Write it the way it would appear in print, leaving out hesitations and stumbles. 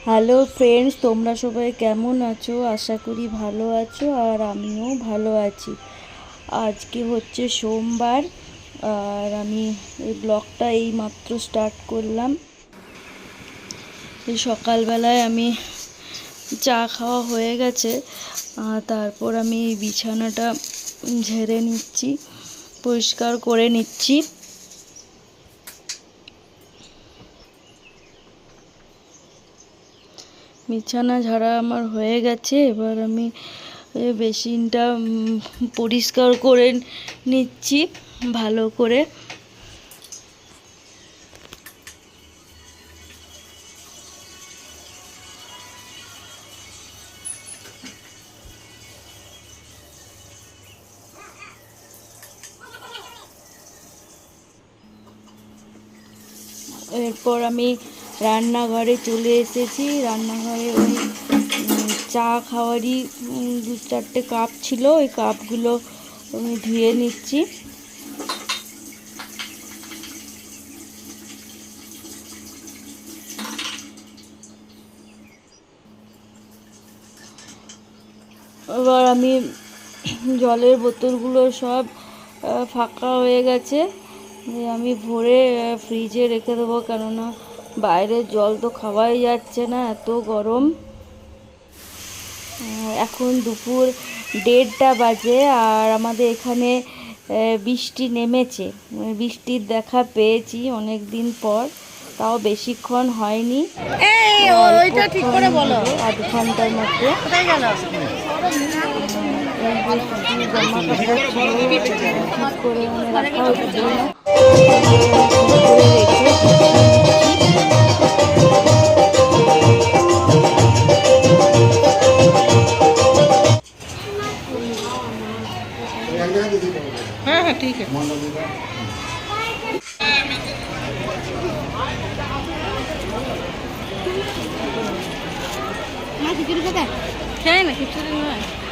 Hello friends, তোমরা সবাই কেমন আছো? আশা করি ভালো আছো, আর আমিও ভালো আছি। আজকে হচ্ছে সোমবার, আর আমি এই ব্লগটা এই মাত্র স্টার্ট করলাম। এই সকালবেলায় আমি চা খাওয়া হয়ে গেছে, তারপর আমি বিছানাটা ঝেড়ে নিচ্ছি, পরিষ্কার করে নিচ্ছি। বিছানা ঝাড়া আমার হয়ে গেছে। এবার আমি বেসিনটা পরিষ্কার করে নিচ্ছি ভালো করে। এরপর আমি রান্নাঘরে চলে এসেছি। রান্নাঘরে ওই চা খাওয়ারই 2-4টে কাপ ছিল, ওই কাপগুলো আমি ধুয়ে নিচ্ছি। এবার আমি জলের বোতলগুলো সব ফাঁকা হয়ে গেছে, আমি ভরে ফ্রিজে রেখে দেবো, কেননা বাইরের জল তো খাওয়াই যাচ্ছে না, এত গরম। এখন দুপুর 1:30 বাজে, আর আমাদের এখানে বৃষ্টি নেমেছে। বৃষ্টির দেখা পেয়েছি অনেক দিন পর, তাও বেশিক্ষণ হয়নি, আধ ঘন্টার মধ্যে। জামা কাপড় ঠিক করে রাখা হচ্ছে না, हाँ हाँ ठीक है। खिचड़ी खाता है? क्या है ना खिचड़ी में